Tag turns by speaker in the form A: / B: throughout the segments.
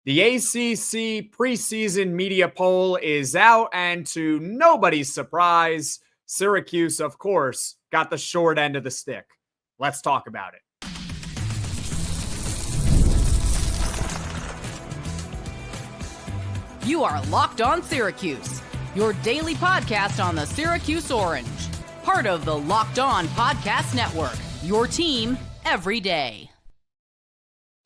A: The ACC preseason media poll is out, and to nobody's surprise, Syracuse, of course, got the short end of the stick. Let's talk about it.
B: You are Locked On Syracuse, your daily podcast on the Syracuse Orange, part of the Locked On Podcast Network, your team every day.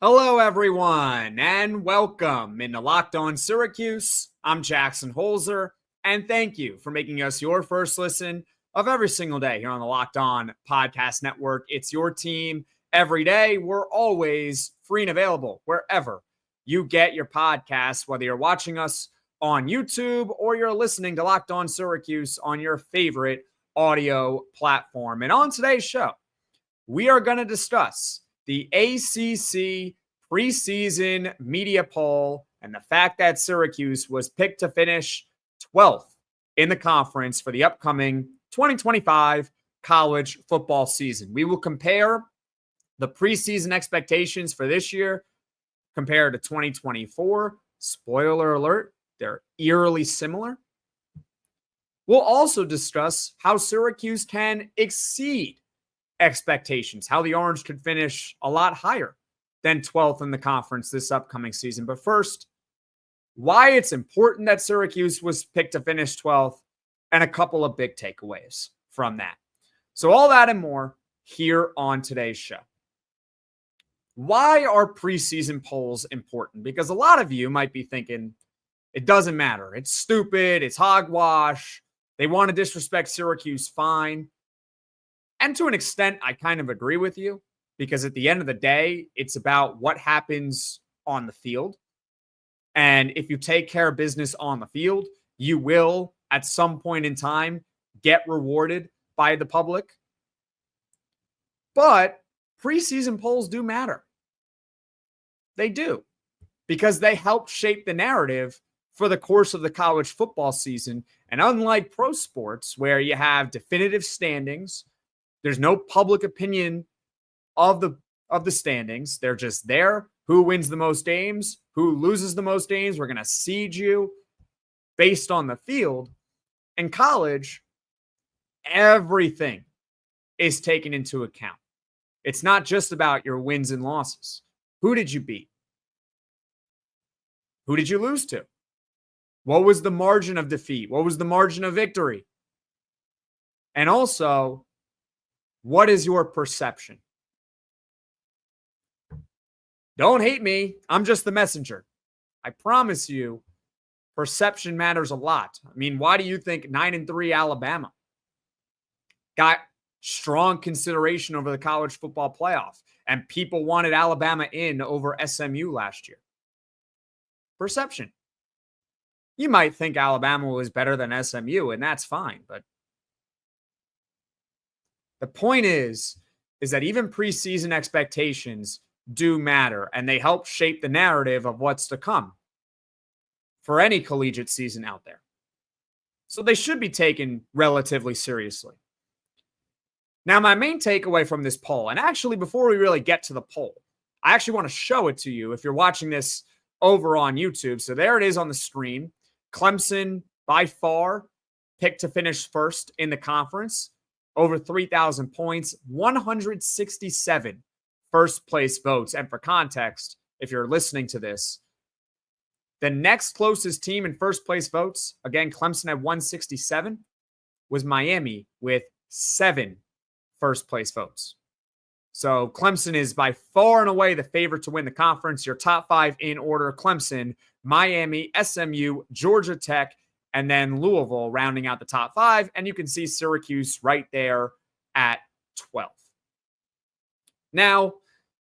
A: Hello, everyone, and welcome into Locked On Syracuse. I'm Jackson Holzer, and thank you for making us your first listen of every single day here on the Locked On Podcast Network. It's your team every day. We're always free and available wherever you get your podcasts, whether you're watching us on YouTube or you're listening to Locked On Syracuse on your favorite audio platform. And on today's show, we are going to discuss the ACC preseason media poll and the fact that Syracuse was picked to finish 12th in the conference for the upcoming 2025 college football season. We will compare the preseason expectations for this year compared to 2024. Spoiler alert, they're eerily similar. We'll also discuss how Syracuse can exceed expectations, how the Orange could finish a lot higher than 12th in the conference this upcoming season. But first, why it's important that Syracuse was picked to finish 12th and a couple of big takeaways from that. So all that and more here on today's show. Why are preseason polls important? Because a lot of you might be thinking, it doesn't matter. It's stupid. It's hogwash. They want to disrespect Syracuse, fine. And to an extent, I kind of agree with you, because at the end of the day, it's about what happens on the field. And if you take care of business on the field, you will, at some point in time, get rewarded by the public. But preseason polls do matter. They do, because they help shape the narrative for the course of the college football season. And unlike pro sports, where you have definitive standings, there's no public opinion of the standings. They're just there. Who wins the most games? Who loses the most games? We're going to seed you based on the field. In college, everything is taken into account. It's not just about your wins and losses. Who did you beat? Who did you lose to? What was the margin of defeat? What was the margin of victory? And also, what is your perception? Don't hate me. I'm just the messenger. I promise you, perception matters a lot. I mean, why do you think 9-3 Alabama got strong consideration over the college football playoff and people wanted Alabama in over SMU last year? Perception. You might think Alabama was better than SMU, and that's fine, but the point is that even preseason expectations do matter, and they help shape the narrative of what's to come for any collegiate season out there. So they should be taken relatively seriously. Now, my main takeaway from this poll, and actually before we really get to the poll, I actually want to show it to you if you're watching this over on YouTube. So there it is on the screen. Clemson, by far, picked to finish first in the conference. Over 3,000 points, 167 first place votes. And for context, if you're listening to this, the next closest team in first place votes, again, Clemson at 167, was Miami with 7 first place votes. So Clemson is by far and away the favorite to win the conference. Your top 5 in order: Clemson, Miami, SMU, Georgia Tech, and then Louisville rounding out the top 5. And you can see Syracuse right there at 12th. Now,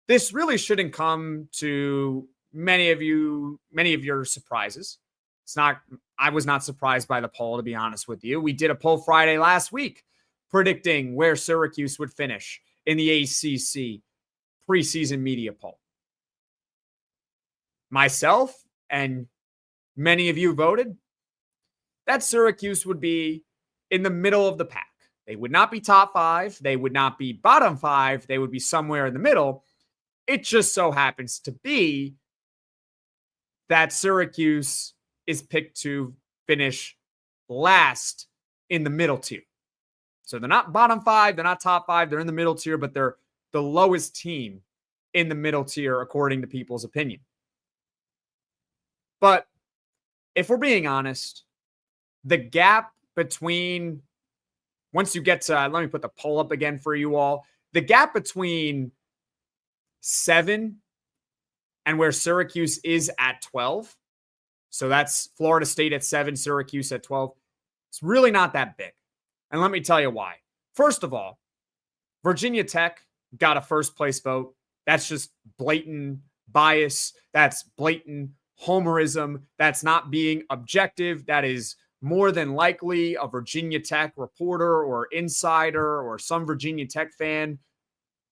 A: this really shouldn't come to many of your surprises. I was not surprised by the poll, to be honest with you. We did a poll Friday last week predicting where Syracuse would finish in the ACC preseason media poll. Myself and many of you voted that Syracuse would be in the middle of the pack. They would not be top 5. They would not be bottom 5. They would be somewhere in the middle. It just so happens to be that Syracuse is picked to finish last in the middle tier. So they're not bottom five, they're not top five, they're in the middle tier, but they're the lowest team in the middle tier, according to people's opinion. But if we're being honest, the gap between, once you get to, let me put the poll up again for you all, the gap between 7 and where Syracuse is at 12, so that's Florida State at 7, Syracuse at 12, it's really not that big. And let me tell you why. First of all, Virginia Tech got a first place vote. That's just blatant bias. That's blatant homerism. That's not being objective. That is more than likely a Virginia Tech reporter or insider or some Virginia Tech fan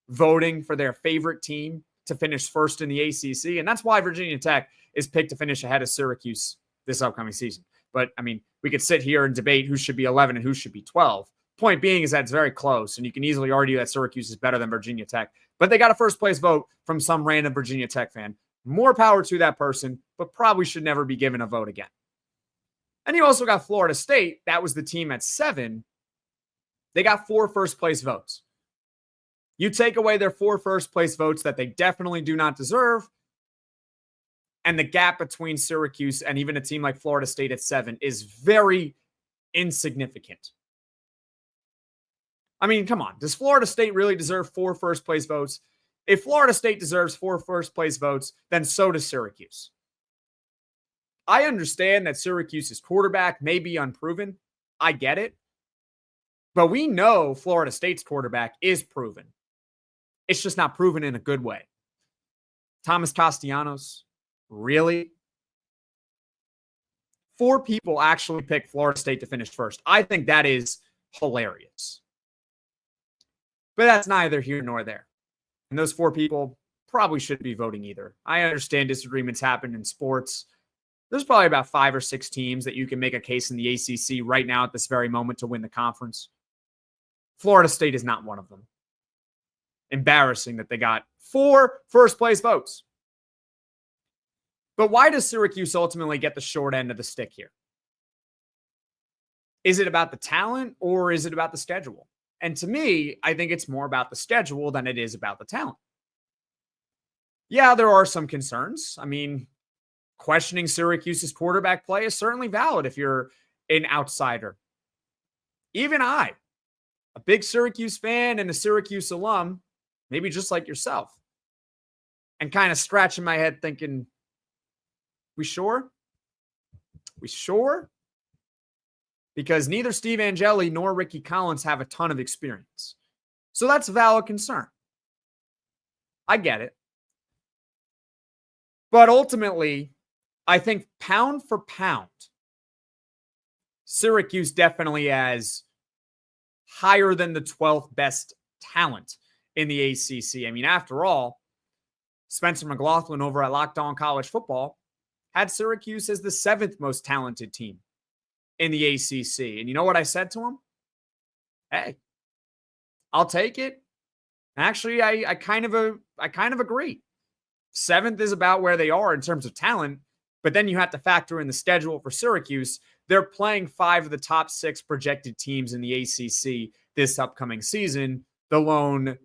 A: voting for their favorite team to finish first in the ACC. And that's why Virginia Tech is picked to finish ahead of Syracuse this upcoming season. But, I mean, we could sit here and debate who should be 11 and who should be 12. Point being is that it's very close, and you can easily argue that Syracuse is better than Virginia Tech. But they got a first-place vote from some random Virginia Tech fan. More power to that person, but probably should never be given a vote again. And you also got Florida State. That was the team at 7. They got 4 first-place votes. You take away their 4 first-place votes that they definitely do not deserve, and the gap between Syracuse and even a team like Florida State at 7 is very insignificant. I mean, come on. Does Florida State really deserve 4 first-place votes? If Florida State deserves 4 first-place votes, then so does Syracuse. I understand that Syracuse's quarterback may be unproven. I get it. But we know Florida State's quarterback is proven. It's just not proven in a good way. Thomas Castellanos, really? 4 people actually picked Florida State to finish first. I think that is hilarious. But that's neither here nor there. And those 4 people probably shouldn't be voting either. I understand disagreements happen in sports. There's probably about 5 or 6 teams that you can make a case in the ACC right now at this very moment to win the conference. Florida State is not one of them. Embarrassing that they got 4 first-place votes. But why does Syracuse ultimately get the short end of the stick here? Is it about the talent or is it about the schedule? And to me, I think it's more about the schedule than it is about the talent. Yeah, there are some concerns. I mean, questioning Syracuse's quarterback play is certainly valid if you're an outsider. Even I, a big Syracuse fan and a Syracuse alum, maybe just like yourself, and kind of scratching my head thinking, we sure? We sure? Because neither Steve Angeli nor Ricky Collins have a ton of experience. So that's a valid concern. I get it. But ultimately, I think pound for pound, Syracuse definitely has higher than the 12th best talent in the ACC. I mean, after all, Spencer McLaughlin over at Locked On College Football had Syracuse as the 7th most talented team in the ACC. And you know what I said to him? Hey, I'll take it. Actually, I kind of agree. 7th is about where they are in terms of talent, but then you have to factor in the schedule for Syracuse. They're playing 5 of the top 6 projected teams in the ACC this upcoming season. The lone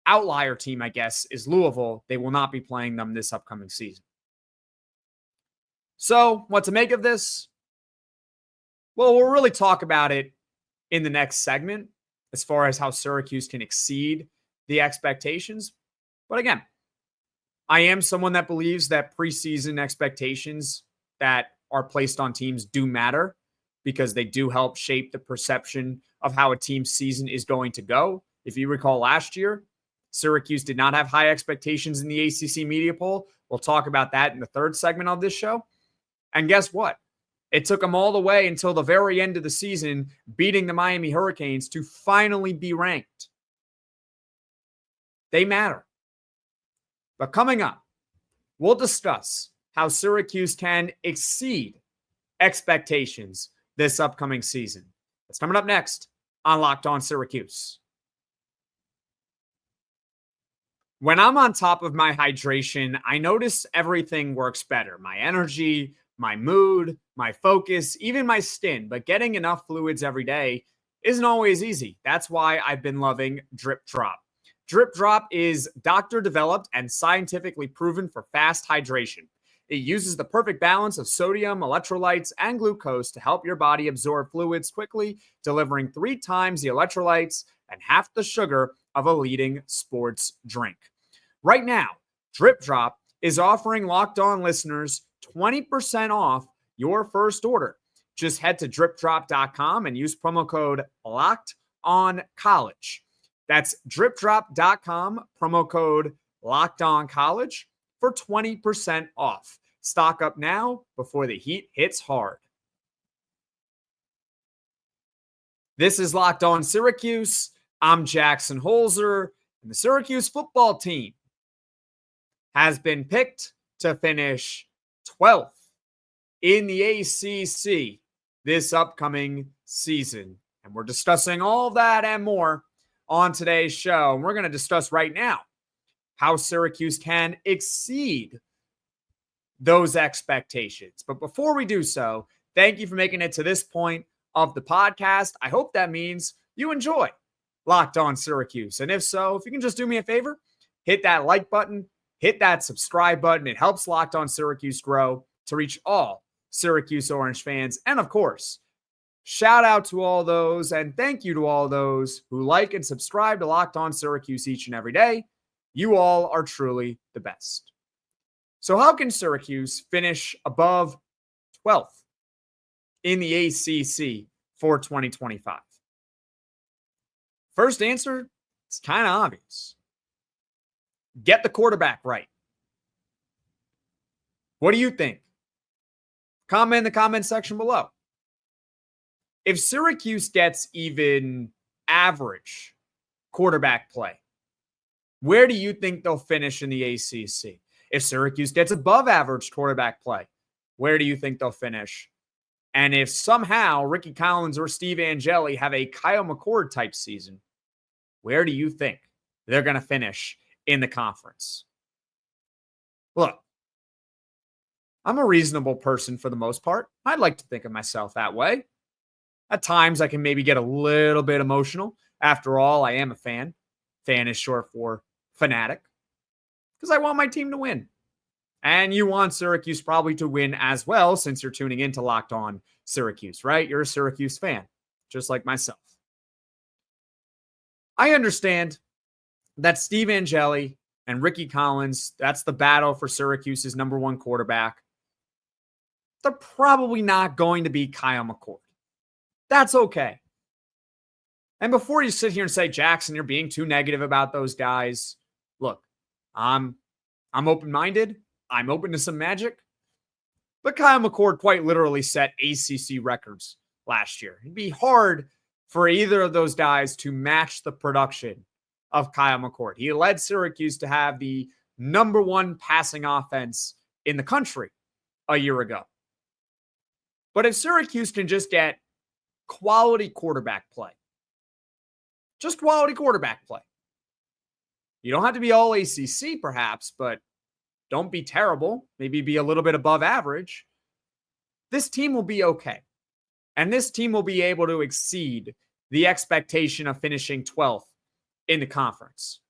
A: outlier team, I guess, is Louisville. They will not be playing them this upcoming season. So, what to make of this? Well, we'll really talk about it in the next segment as far as how Syracuse can exceed the expectations. But again, I am someone that believes that preseason expectations that are placed on teams do matter because they do help shape the perception of how a team's season is going to go. If you recall last year, Syracuse did not have high expectations in the ACC media poll. We'll talk about that in the 3rd segment of this show. And guess what? It took them all the way until the very end of the season, beating the Miami Hurricanes to finally be ranked. They matter. But coming up, we'll discuss how Syracuse can exceed expectations this upcoming season. That's coming up next on Locked On Syracuse. When I'm on top of my hydration, I notice everything works better. My energy, my mood, my focus, even my skin. But getting enough fluids every day isn't always easy. That's why I've been loving Drip Drop. Drip Drop is doctor developed and scientifically proven for fast hydration. It uses the perfect balance of sodium, electrolytes, and glucose to help your body absorb fluids quickly, delivering 3 times the electrolytes and half the sugar of a leading sports drink. Right now, Drip Drop is offering Locked On listeners 20% off your first order. Just head to dripdrop.com and use promo code LOCKEDONCollege. That's dripdrop.com, promo code LOCKEDONCollege for 20% off. Stock up now before the heat hits hard. This is Locked On Syracuse. I'm Jackson Holzer, and the Syracuse football team has been picked to finish 12th in the ACC this upcoming season. And we're discussing all that and more on today's show. And we're going to discuss right now how Syracuse can exceed those expectations. But before we do so, thank you for making it to this point of the podcast. I hope that means you enjoy Locked On Syracuse. And if so, if you can just do me a favor, hit that like button, hit that subscribe button. It helps Locked On Syracuse grow to reach all Syracuse Orange fans. And of course, shout out to all those and thank you to all those who like and subscribe to Locked On Syracuse each and every day. You all are truly the best. So how can Syracuse finish above 12th in the ACC for 2025? First answer, it's kind of obvious. Get the quarterback right. What do you think? Comment in the comment section below. If Syracuse gets even average quarterback play, where do you think they'll finish in the ACC? If Syracuse gets above average quarterback play, where do you think they'll finish? And if somehow Ricky Collins or Steve Angeli have a Kyle McCord type season, where do you think they're going to finish in the conference? Look, I'm a reasonable person for the most part. I'd like to think of myself that way. At times, I can maybe get a little bit emotional. After all, I am a fan. Fan is short for fanatic. Because I want my team to win. And you want Syracuse probably to win as well, since you're tuning in to Locked On Syracuse, right? You're a Syracuse fan, just like myself. I understand that Steve Angeli and Ricky Collins, that's the battle for Syracuse's number one quarterback. They're probably not going to be Kyle McCord. That's okay. And before you sit here and say, Jackson, you're being too negative about those guys, look, I'm open-minded. I'm open to some magic. But Kyle McCord quite literally set ACC records last year. It'd be hard for either of those guys to match the production of Kyle McCord. He led Syracuse to have the number one passing offense in the country a year ago. But if Syracuse can just get quality quarterback play, just quality quarterback play, you don't have to be all ACC perhaps, but don't be terrible. Maybe be a little bit above average. This team will be okay. And this team will be able to exceed the expectation of finishing 12th in the conference.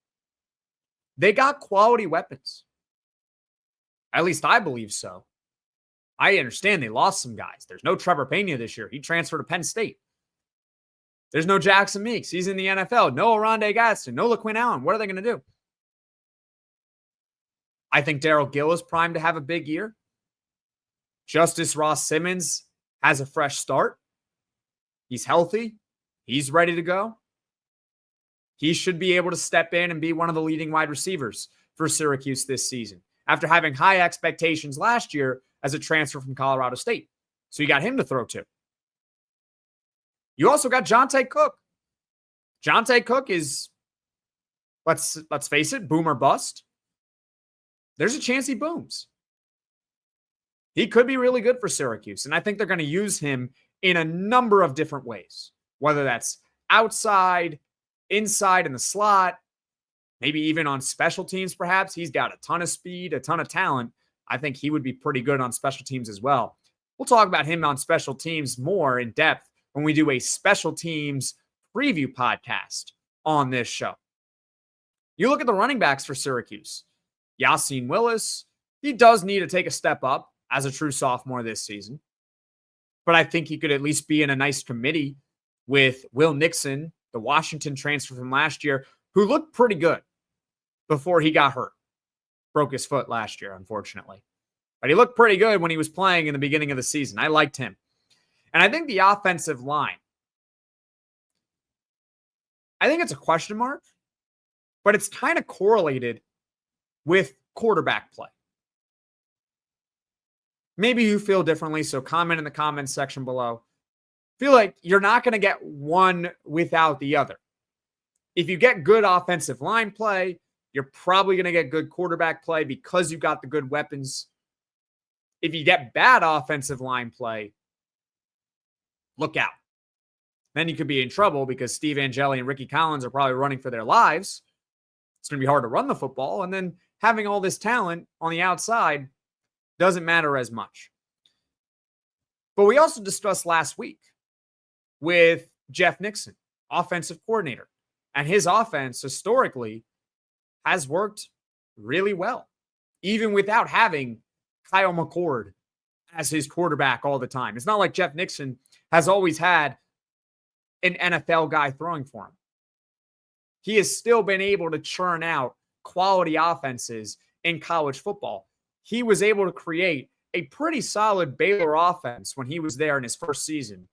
A: They got quality weapons. At least I believe so. I understand they lost some guys. There's no Trevor Pena this year. He transferred to Penn State. There's no Jackson Meeks. He's in the NFL. No Oronde Gadsden. No LaQuinn Allen. What are they going to do? I think Darrell Gill is primed to have a big year. Justus Ross-Simmons has a fresh start. He's healthy. He's ready to go. He should be able to step in and be one of the leading wide receivers for Syracuse this season after having high expectations last year as a transfer from Colorado State. So you got him to throw to. You also got Jonte Cook. Jonte Cook is, let's face it, boom or bust. There's a chance he booms. He could be really good for Syracuse, and I think they're going to use him in a number of different ways, whether that's outside, inside in the slot, maybe even on special teams, perhaps. He's got a ton of speed, a ton of talent. I think he would be pretty good on special teams as well. We'll talk about him on special teams more in depth when we do a special teams preview podcast on this show. You look at the running backs for Syracuse. Yassine Willis, he does need to take a step up as a true sophomore this season. But I think he could at least be in a nice committee with Will Nixon, the Washington transfer from last year, who looked pretty good before he got hurt. Broke his foot last year, unfortunately. But he looked pretty good when he was playing in the beginning of the season. I liked him. And I think the offensive line, I think it's a question mark, but it's kind of correlated with quarterback play. Maybe you feel differently, so comment in the comments section below. Feel like you're not going to get one without the other. If you get good offensive line play, you're probably going to get good quarterback play because you got the good weapons. If you get bad offensive line play, look out. Then you could be in trouble because Steve Angeli and Ricky Collins are probably running for their lives. It's going to be hard to run the football. And then having all this talent on the outside doesn't matter as much. But we also discussed last week with Jeff Nixon, offensive coordinator. And his offense historically has worked really well, even without having Kyle McCord as his quarterback all the time. It's not like Jeff Nixon has always had an NFL guy throwing for him. He has still been able to churn out quality offenses in college football. He was able to create a pretty solid Baylor offense when he was there in his first season.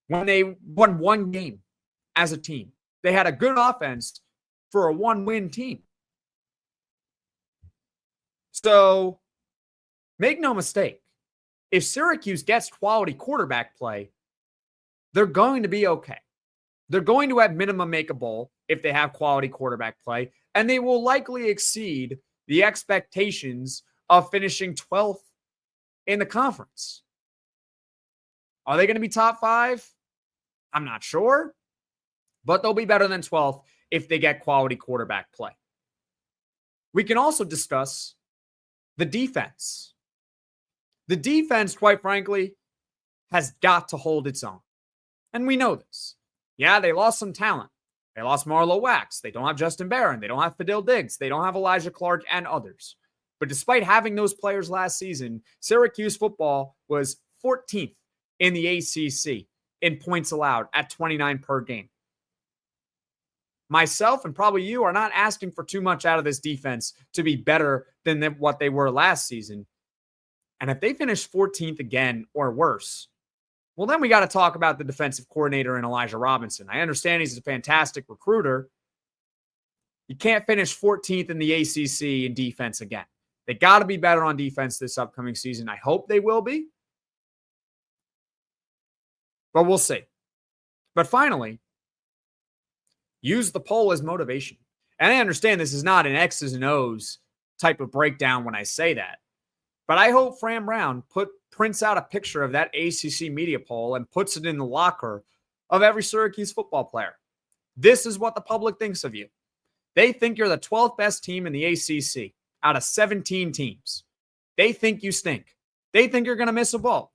A: When they won one game as a team, they had a good offense for a one-win team. So make no mistake, if Syracuse gets quality quarterback play, they're going to be okay. They're going to at minimum make a bowl if they have quality quarterback play, and they will likely exceed the expectations of finishing 12th in the conference. Are they going to be top 5? I'm not sure, but they'll be better than 12th if they get quality quarterback play. We can also discuss the defense. The defense, quite frankly, has got to hold its own. And we know this. Yeah, they lost some talent. They lost Marlo Wax. They don't have Justin Barron. They don't have Fadil Diggs. They don't have Elijah Clark and others. But despite having those players last season, Syracuse football was 14th in the ACC in points allowed at 29 per game. Myself and probably you are not asking for too much out of this defense to be better than what they were last season. And if they finish 14th again or worse, well, then we got to talk about the defensive coordinator in Elijah Robinson. I understand he's a fantastic recruiter. You can't finish 14th in the ACC in defense again. They got to be better on defense this upcoming season. I hope they will be. But we'll see. But finally, use the poll as motivation. And I understand this is not an X's and O's type of breakdown when I say that. But I hope Fran Brown prints out a picture of that ACC media poll and puts it in the locker of every Syracuse football player. This is what the public thinks of you. They think you're the 12th best team in the ACC out of 17 teams. They think you stink. They think you're going to miss a bowl.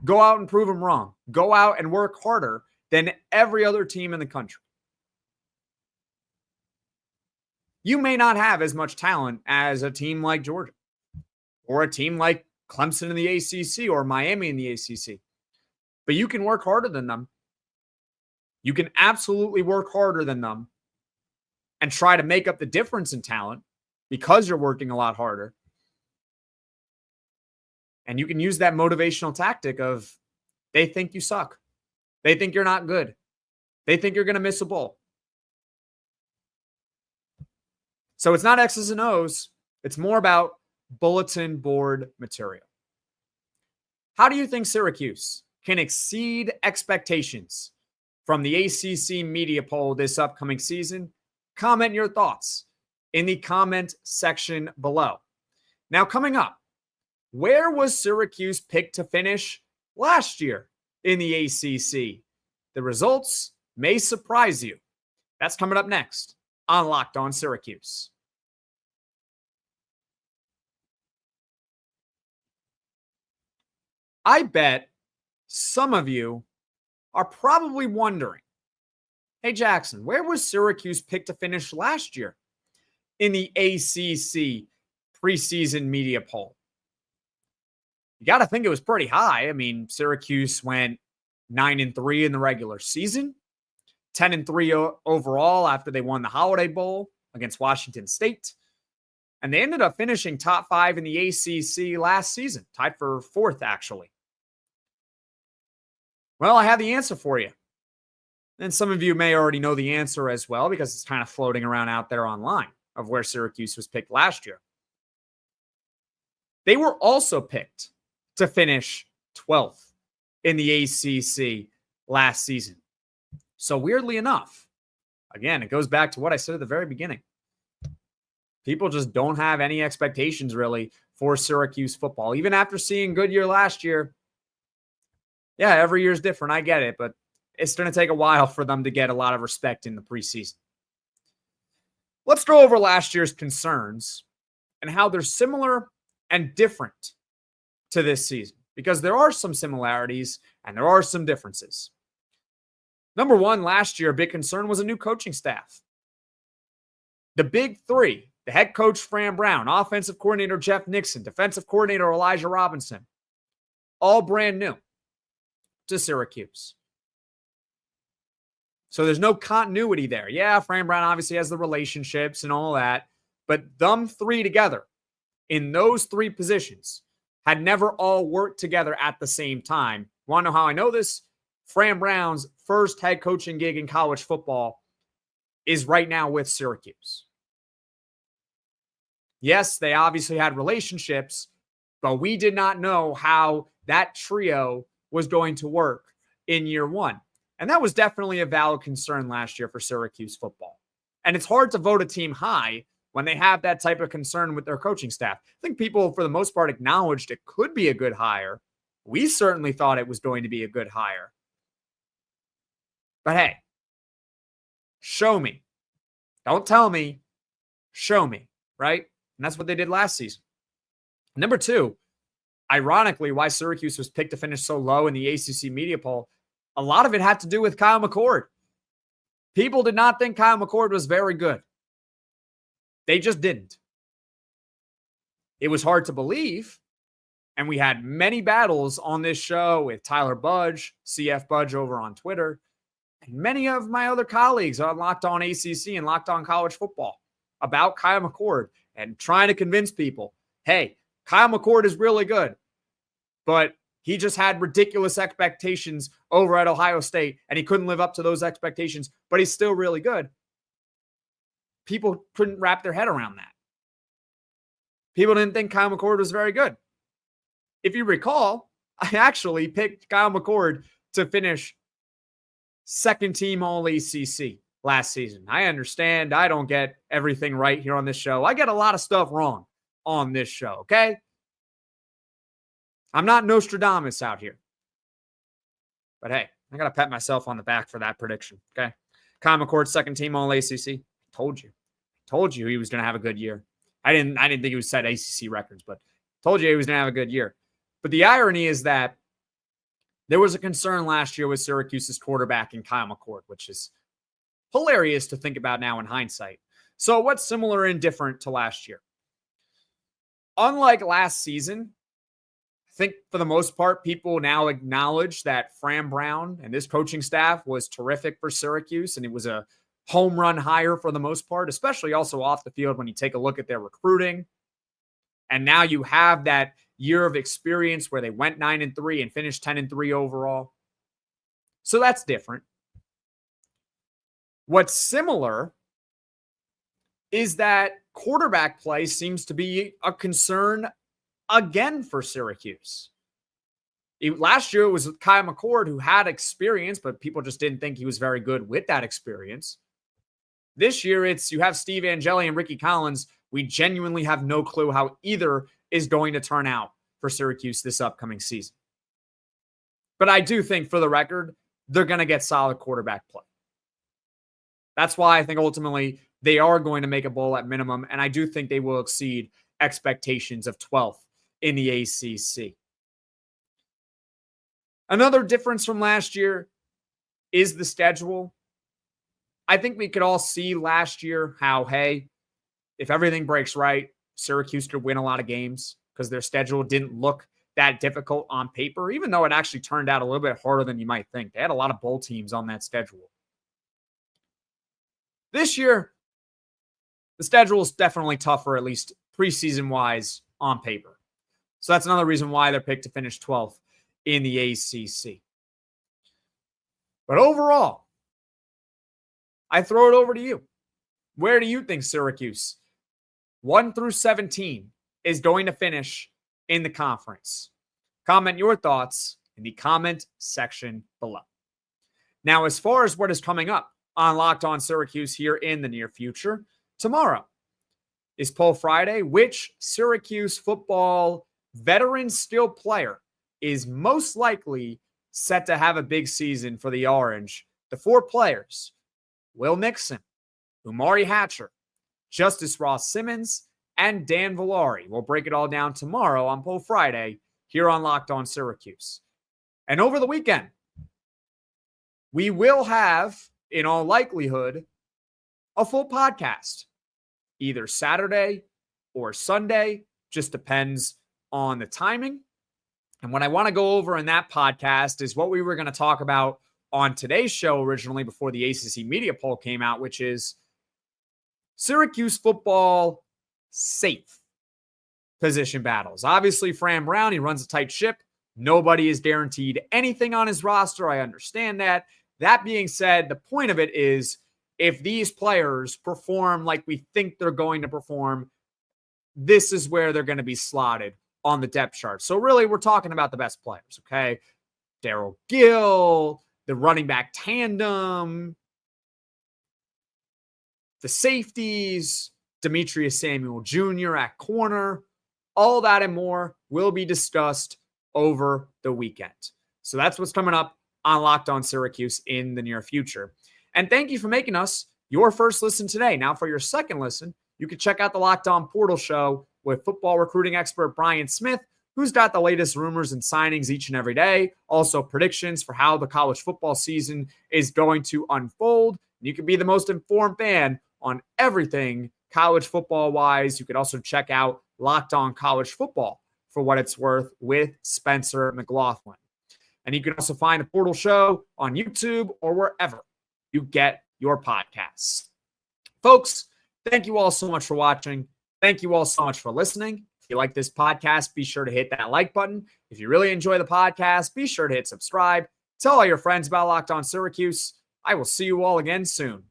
A: Go out and prove them wrong. Go out and work harder than every other team in the country. You may not have as much talent as a team like Georgia or a team like Clemson in the ACC or Miami in the ACC, but you can work harder than them. You can absolutely work harder than them and try to make up the difference in talent because you're working a lot harder. And you can use that motivational tactic of they think you suck. They think you're not good. They think you're going to miss a bowl. So it's not X's and O's. It's more about bulletin board material. How do you think Syracuse can exceed expectations from the ACC media poll this upcoming season? Comment your thoughts in the comment section below. Now, coming up, where was Syracuse picked to finish last year in the ACC? The results may surprise you. That's coming up next on Locked On Syracuse. I bet some of you are probably wondering, hey, Jackson, where was Syracuse picked to finish last year in the ACC preseason media poll? You got to think it was pretty high. I mean, Syracuse went 9-3 in the regular season, 10-3 overall after they won the Holiday Bowl against Washington State. And they ended up finishing top 5 in the ACC last season, tied for 4th, actually. Well, I have the answer for you. And some of you may already know the answer as well because it's kind of floating around out there online of where Syracuse was picked last year. They were also picked to finish 12th in the ACC last season. So weirdly enough, again, it goes back to what I said at the very beginning. People just don't have any expectations really for Syracuse football. Even after seeing a good year last year, yeah, every year is different. I get it, but it's going to take a while for them to get a lot of respect in the preseason. Let's go over last year's concerns and how they're similar and different to this season, because there are some similarities and there are some differences. Number one, last year, a big concern was a new coaching staff. The big three, the head coach, Fran Brown, offensive coordinator, Jeff Nixon, defensive coordinator, Elijah Robinson, all brand new to Syracuse. So there's no continuity there. Yeah, Fran Brown obviously has the relationships and all that, but them three together in those three positions had never all worked together at the same time. Want to know how I know this? Fran Brown's first head coaching gig in college football is right now with Syracuse. Yes, they obviously had relationships, but we did not know how that trio was going to work in year one. And that was definitely a valid concern last year for Syracuse football. And it's hard to vote a team high when they have that type of concern with their coaching staff. I think people, for the most part, acknowledged it could be a good hire. We certainly thought it was going to be a good hire. But hey, show me. Don't tell me. Show me, right? And that's what they did last season. Number two, ironically, why Syracuse was picked to finish so low in the ACC media poll, a lot of it had to do with Kyle McCord. People did not think Kyle McCord was very good. They just didn't. It was hard to believe, and we had many battles on this show with Tyler Budge, CF Budge over on Twitter, and many of my other colleagues on Locked On ACC and Locked On College Football about Kyle McCord and trying to convince people, hey, Kyle McCord is really good, but he just had ridiculous expectations over at Ohio State, and he couldn't live up to those expectations, but he's still really good. People couldn't wrap their head around that. People didn't think Kyle McCord was very good. If you recall, I actually picked Kyle McCord to finish second team All ACC last season. I understand I don't get everything right here on this show. I get a lot of stuff wrong on this show, okay? I'm not Nostradamus out here. But hey, I got to pat myself on the back for that prediction, okay? Kyle McCord, second team All ACC. Told you he was going to have a good year. I didn't think he would set ACC records, but told you he was going to have a good year. But the irony is that there was a concern last year with Syracuse's quarterback in Kyle McCord, which is hilarious to think about now in hindsight. So what's similar and different to last year? Unlike last season, I think for the most part, people now acknowledge that Fran Brown and this coaching staff was terrific for Syracuse, and it was a home run hire for the most part, especially also off the field when you take a look at their recruiting. And now you have that year of experience where they went 9-3 and finished 10-3 overall. So that's different. What's similar is that quarterback play seems to be a concern again for Syracuse. Last year it was Kyle McCord who had experience, but people just didn't think he was very good with that experience. This year it's you have Steve Angeli and Ricky Collins. We genuinely have no clue how either is going to turn out for Syracuse this upcoming season. But I do think, for the record, they're going to get solid quarterback play. That's why I think ultimately they are going to make a bowl at minimum, and I do think they will exceed expectations of 12th in the ACC. Another difference from last year is the schedule. I think we could all see last year how, hey, if everything breaks right, Syracuse could win a lot of games because their schedule didn't look that difficult on paper, even though it actually turned out a little bit harder than you might think. They had a lot of bowl teams on that schedule. This year, the schedule is definitely tougher, at least preseason-wise, on paper. So that's another reason why they're picked to finish 12th in the ACC. But overall, I throw it over to you. Where do you think Syracuse, 1 through 17, is going to finish in the conference? Comment your thoughts in the comment section below. Now, as far as what is coming up on Locked On Syracuse here in the near future, tomorrow is Poll Friday. Which Syracuse football veteran skill player is most likely set to have a big season for the Orange? The 4 players: Will Nixon, Umari Hatcher, Justus Ross-Simmons, and Dan Villari. We'll break it all down tomorrow on Poll Friday here on Locked On Syracuse. And over the weekend, we will have, in all likelihood, a full podcast, either Saturday or Sunday, just depends on the timing. And what I want to go over in that podcast is what we were going to talk about on today's show originally before the ACC media poll came out, which is Syracuse football safe position battles. Obviously, Fran Brown, he runs a tight ship. Nobody is guaranteed anything on his roster. I understand that. That being said, the point of it is if these players perform like we think they're going to perform, this is where they're going to be slotted on the depth chart. So really, we're talking about the best players, okay? Darrell, Gill, the running back tandem, the safeties, Demetrius Samuel Jr. at corner, all that and more will be discussed over the weekend. So that's what's coming up on Locked On Syracuse in the near future. And thank you for making us your first listen today. Now for your second listen, you can check out the Locked On Portal Show with football recruiting expert Brian Smith, who's got the latest rumors and signings each and every day. Also predictions for how the college football season is going to unfold. You can be the most informed fan on everything college football wise. You could also check out Locked On College Football for what it's worth with Spencer McLaughlin. And you can also find the Portal Show on YouTube or wherever you get your podcasts. Folks, thank you all so much for watching. Thank you all so much for listening. If you like this podcast, be sure to hit that like button. If you really enjoy the podcast, be sure to hit subscribe. Tell all your friends about Locked On Syracuse. I will see you all again soon.